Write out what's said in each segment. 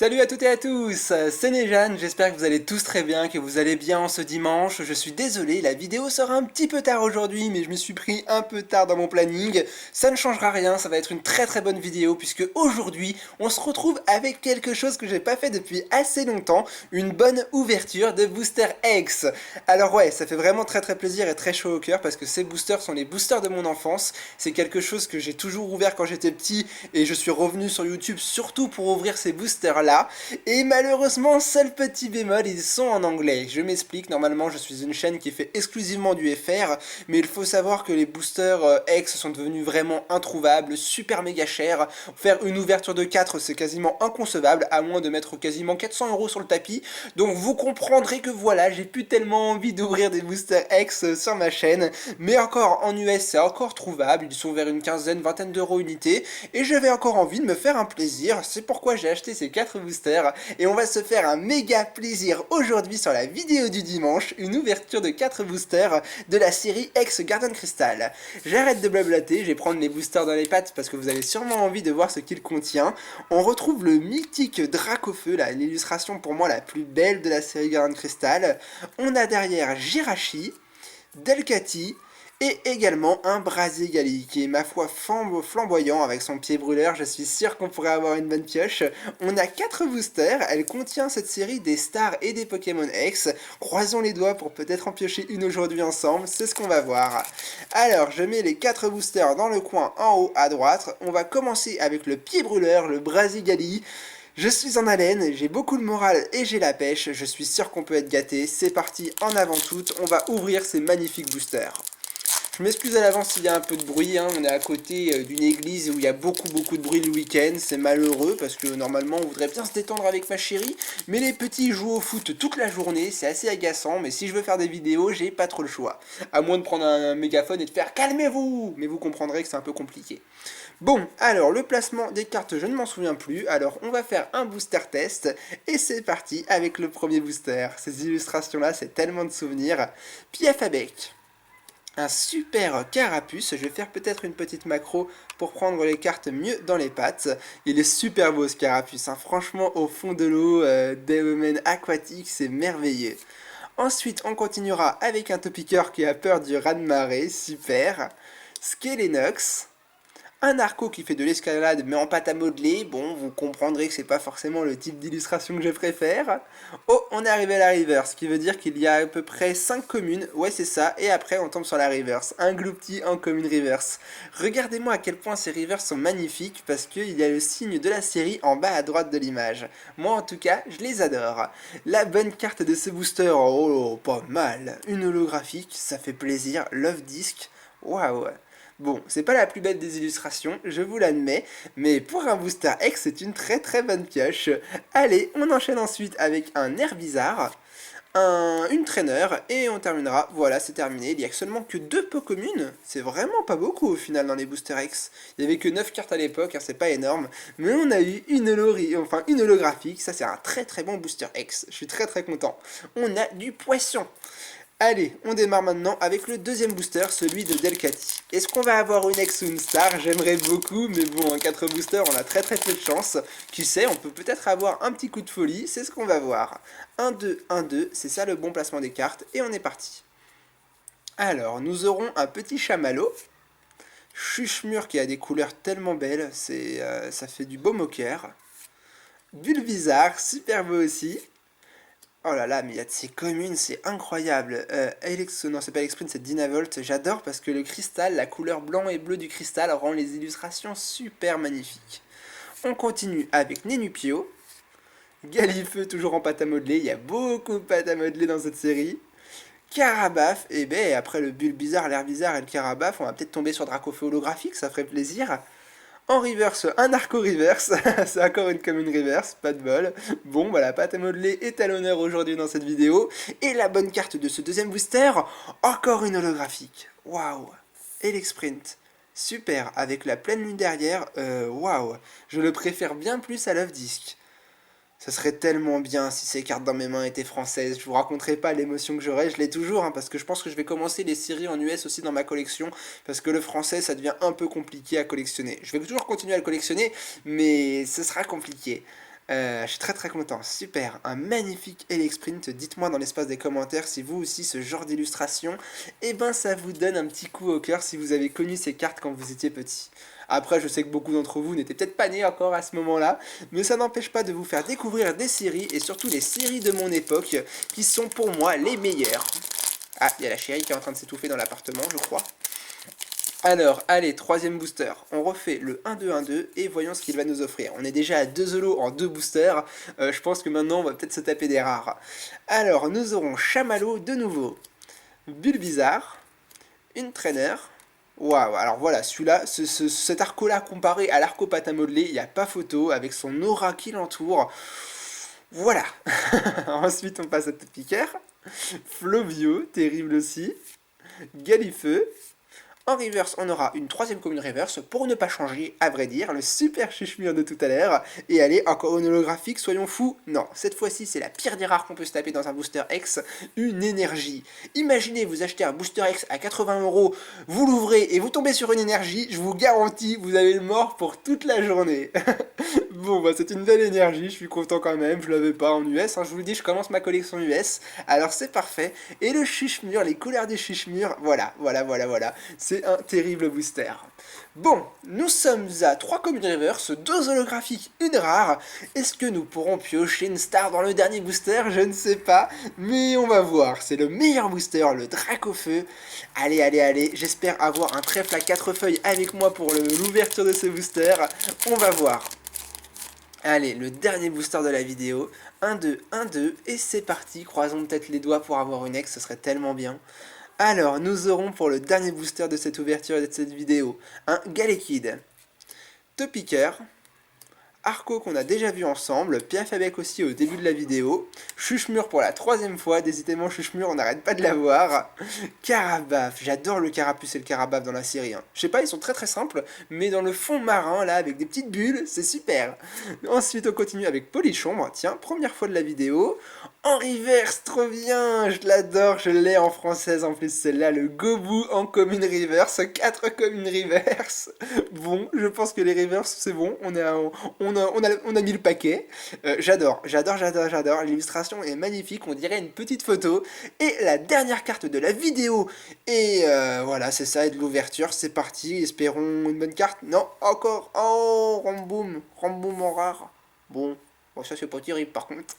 Salut à toutes et à tous, c'est Nejan, j'espère que vous allez tous très bien, que vous allez bien en ce dimanche. Je suis désolé, la vidéo sort un petit peu tard aujourd'hui, mais je me suis pris un peu tard dans mon planning. Ça ne changera rien, ça va être une très bonne vidéo, puisque aujourd'hui, on se retrouve avec quelque chose que j'ai pas fait depuis assez longtemps, une bonne ouverture de Booster X. Alors ouais, ça fait vraiment très plaisir et très chaud au cœur, parce que ces boosters sont les boosters de mon enfance. C'est quelque chose que j'ai toujours ouvert quand j'étais petit, et je suis revenu sur YouTube surtout pour ouvrir ces boosters là. Et malheureusement, seul petit bémol, ils sont en anglais. Je m'explique, normalement je suis une chaîne qui fait exclusivement du FR, mais il faut savoir que les boosters X sont devenus vraiment introuvables, super méga chers. Faire une ouverture de 4, c'est quasiment inconcevable, à moins de mettre quasiment 400 € sur le tapis. Donc vous comprendrez que voilà, j'ai plus tellement envie d'ouvrir des boosters X sur ma chaîne, mais encore en US c'est encore trouvable, ils sont vers une quinzaine, vingtaine d'euros unité, et j'avais encore envie de me faire un plaisir, c'est pourquoi j'ai acheté ces 4 boosters, et on va se faire un méga plaisir aujourd'hui sur la vidéo du dimanche, une ouverture de 4 boosters de la série X Garden Crystal. J'arrête de blablater, je vais prendre les boosters dans les pattes parce que vous avez sûrement envie de voir ce qu'il contient. On retrouve le mythique Dracofeu, l'illustration pour moi la plus belle de la série Garden Crystal. On a derrière Jirachi, Delcatty, et également un Brasigali qui est ma foi flamboyant avec son pied brûleur, je suis sûr qu'on pourrait avoir une bonne pioche. On a 4 boosters, elle contient cette série des stars et des Pokémon X, croisons les doigts pour peut-être en piocher une aujourd'hui ensemble, c'est ce qu'on va voir. Alors je mets les 4 boosters dans le coin en haut à droite, on va commencer avec le pied brûleur, le Brasigali. Je suis en haleine, j'ai beaucoup de morale et j'ai la pêche, je suis sûr qu'on peut être gâté, c'est parti en avant toute, on va ouvrir ces magnifiques boosters. Je m'excuse à l'avance s'il y a un peu de bruit, hein. On est à côté d'une église où il y a beaucoup de bruit le week-end, c'est malheureux parce que normalement on voudrait bien se détendre avec ma chérie, mais les petits jouent au foot toute la journée, c'est assez agaçant, mais si je veux faire des vidéos, j'ai pas trop le choix. À moins de prendre un mégaphone et de faire calmez-vous, mais vous comprendrez que c'est un peu compliqué. Bon, alors le placement des cartes, je ne m'en souviens plus, alors on va faire un booster test, et c'est parti avec le premier booster. Ces illustrations là, c'est tellement de souvenirs. Piafabec. Un super carapuce, je vais faire peut-être une petite macro pour prendre les cartes mieux dans les pattes. Il est super beau ce carapuce, hein. Franchement au fond de l'eau, des domaines aquatiques, c'est merveilleux. Ensuite on continuera avec un topiqueur qui a peur du raz-de-marée, super. Skelenox. Un arco qui fait de l'escalade mais en pâte à modeler, bon vous comprendrez que c'est pas forcément le type d'illustration que je préfère. Oh, on est arrivé à la reverse, ce qui veut dire qu'il y a à peu près 5 communes, ouais c'est ça, et après on tombe sur la reverse, un gloupti en commune reverse. Regardez-moi à quel point ces reverses sont magnifiques parce qu'il y a le signe de la série en bas à droite de l'image. Moi en tout cas, je les adore. La bonne carte de ce booster, oh pas mal, une holographique, ça fait plaisir, Love Disc, waouh. Bon, c'est pas la plus belle des illustrations, je vous l'admets, mais pour un booster X, c'est une très bonne pioche. Allez, on enchaîne ensuite avec un Herbizarre, une trainer, et on terminera, voilà, c'est terminé. Il n'y a seulement que 2 Pokémon, c'est vraiment pas beaucoup au final dans les Booster X. Il n'y avait que 9 cartes à l'époque, hein, c'est pas énorme, mais on a eu une holographique, ça c'est un très bon Booster X, je suis très content. On a du poisson. Allez, on démarre maintenant avec le deuxième booster, celui de Delcatty. Est-ce qu'on va avoir une X ou une star? J'aimerais beaucoup, mais bon, en 4 boosters, on a très peu de chance. Qui sait, on peut peut-être avoir un petit coup de folie, c'est ce qu'on va voir. 1-2, 1-2, c'est ça le bon placement des cartes, et on est parti. Alors, nous aurons un petit chamallow, Chuchemur qui a des couleurs tellement belles, ça fait du beau moqueur. Bulbizarre, super beau aussi. Oh là là, mais il y a de ces communes, c'est incroyable. Non, c'est pas Elexprint, c'est Dynavolt. J'adore parce que le cristal, la couleur blanc et bleu du cristal rend les illustrations super magnifiques. On continue avec Nenupio. Galifeu, toujours en pâte à modeler. Il y a beaucoup de pâte à modeler dans cette série. Carabaf, et ben après le Bulbizarre, l'Herbizarre et le Carabaf, on va peut-être tomber sur Dracofeu holographique, ça ferait plaisir. En reverse, un arco reverse, c'est encore une commune reverse, pas de bol. Bon, bah la pâte à modeler est à l'honneur aujourd'hui dans cette vidéo. Et la bonne carte de ce deuxième booster, encore une holographique. Waouh, Elexprint. Super, avec la pleine lune derrière, waouh. Je le préfère bien plus à Love Disc. Ça serait tellement bien si ces cartes dans mes mains étaient françaises. Je vous raconterai pas l'émotion que j'aurais, je l'ai toujours, hein, parce que je pense que je vais commencer les séries en US aussi dans ma collection, parce que le français ça devient un peu compliqué à collectionner. Je vais toujours continuer à le collectionner, mais ce sera compliqué. Je suis très très content, super, un magnifique Elexprint. Dites-moi dans l'espace des commentaires si vous aussi ce genre d'illustration, eh ben ça vous donne un petit coup au cœur si vous avez connu ces cartes quand vous étiez petit. Après, je sais que beaucoup d'entre vous n'étaient peut-être pas nés encore à ce moment-là, mais ça n'empêche pas de vous faire découvrir des séries, et surtout les séries de mon époque, qui sont pour moi les meilleures. Ah, il y a la chérie qui est en train de s'étouffer dans l'appartement, je crois. Alors, allez, troisième booster. On refait le 1-2-1-2 et voyons ce qu'il va nous offrir. On est déjà à 2 holos en 2 boosters. Je pense que maintenant, on va peut-être se taper des rares. Alors, nous aurons Chamallow de nouveau. Bulbizarre. Une trainer. Waouh, alors voilà, celui-là, cet arco-là comparé à l'arco pâte à modeler, il n'y a pas photo, avec son aura qui l'entoure. Voilà. Ensuite, on passe à Topicaire. Flovio, terrible aussi. Galifeu. En reverse, on aura une troisième commune reverse, pour ne pas changer, à vrai dire, le super chuchemure de tout à l'heure. Et allez, encore une holographique, soyons fous. Non, cette fois-ci, c'est la pire des rares qu'on peut se taper dans un booster X, une énergie. Imaginez, vous achetez un booster X à 80€, vous l'ouvrez et vous tombez sur une énergie, je vous garantis, vous avez le mort pour toute la journée. Bon, bah c'est une belle énergie, je suis content quand même, je l'avais pas en US, hein, je vous le dis, je commence ma collection US, alors c'est parfait. Et le chuchemure, les couleurs des chuchemures, voilà, c'est un terrible booster. Bon, nous sommes à 3 communes reverse, 2 holographiques, une rare. Est-ce que nous pourrons piocher une star dans le dernier booster? Je ne sais pas, mais on va voir. C'est le meilleur booster, le Dracofeu. Allez, j'espère avoir un trèfle à 4 feuilles avec moi pour l'ouverture de ce booster. On va voir. Allez, le dernier booster de la vidéo, 1-2, 1-2, et c'est parti, croisons peut-être les doigts pour avoir une ex, ce serait tellement bien. Alors, nous aurons pour le dernier booster de cette ouverture et de cette vidéo, un Galekid, Topicaire, Arco qu'on a déjà vu ensemble, Piafabec aussi au début de la vidéo, Chuchemure pour la troisième fois, décidément Chuchemure, on n'arrête pas de la voir, Carabaf, j'adore le Carapuce et le Carabaf dans la série, hein. Je sais pas, ils sont très très simples, mais dans le fond marin, là, avec des petites bulles, c'est super. Ensuite, on continue avec Polichombre, tiens, première fois de la vidéo, en reverse, trop bien, je l'adore, je l'ai en française en plus, celle-là, le Gobu en commune reverse, 4 communes reverse. Bon, je pense que les reverse, c'est bon, on a mis le paquet. J'adore, l'illustration est magnifique, on dirait une petite photo. Et la dernière carte de la vidéo, et voilà, c'est ça, et de l'ouverture, c'est parti, espérons une bonne carte. Non, encore, oh, Ramboum en rare. Bon, ça c'est pas terrible par contre.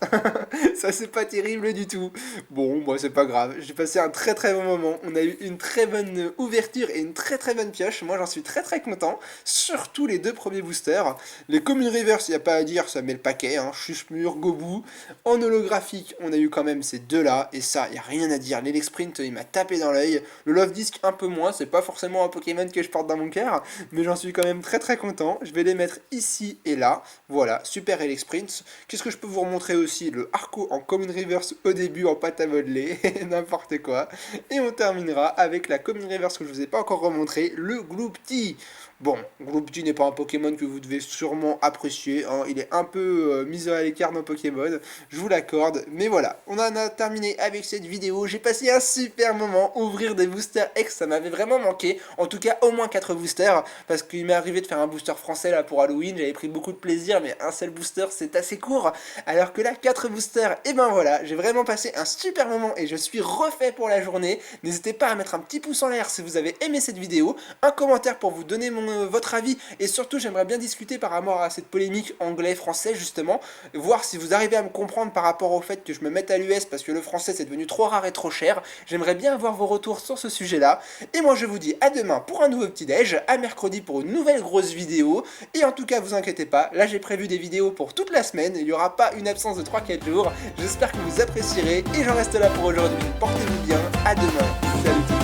Ça c'est pas terrible du tout. Bon, bah c'est pas grave. J'ai passé un très très bon moment. On a eu une très bonne ouverture et une très très bonne pioche. Moi j'en suis très très content. Surtout les deux premiers boosters. Les communes reverse, y a pas à dire, ça met le paquet. Hein. Chuchemure, Gobu. En holographique, on a eu quand même ces deux là. Et ça, y a rien à dire. L'Elexprint, il m'a tapé dans l'œil. Le Love Disc un peu moins. C'est pas forcément un Pokémon que je porte dans mon cœur. Mais j'en suis quand même très très content. Je vais les mettre ici et là. Voilà, super Elexprint. Qu'est-ce que je peux vous remontrer aussi? Le Arco en commune reverse au début en pâte à modeler, n'importe quoi. Et on terminera avec la commune reverse que je vous ai pas encore remontré, le Gloopty. Bon, Gloopty n'est pas un Pokémon que vous devez sûrement apprécier, hein. Il est un peu mis à l'écart dans Pokémon, je vous l'accorde, mais voilà, on en a terminé avec cette vidéo, j'ai passé un super moment, ouvrir des boosters X, ça m'avait vraiment manqué, en tout cas au moins 4 boosters, parce qu'il m'est arrivé de faire un booster français là pour Halloween, j'avais pris beaucoup de plaisir, mais un seul booster c'est assez court, alors que là 4 boosters, et ben voilà, j'ai vraiment passé un super moment et je suis refait pour la journée, n'hésitez pas à mettre un petit pouce en l'air si vous avez aimé cette vidéo, un commentaire pour vous donner votre avis, et surtout j'aimerais bien discuter par rapport à cette polémique anglais-français justement, voir si vous arrivez à me comprendre par rapport au fait que je me mette à l'US parce que le français c'est devenu trop rare et trop cher, j'aimerais bien avoir vos retours sur ce sujet là, et moi je vous dis à demain pour un nouveau petit déj, à mercredi pour une nouvelle grosse vidéo, et en tout cas vous inquiétez pas, là j'ai prévu des vidéos pour toute la semaine, il n'y aura pas une absence de 3-4 jours, j'espère que vous apprécierez, et j'en reste là pour aujourd'hui, portez-vous bien, à demain, salut tout le monde.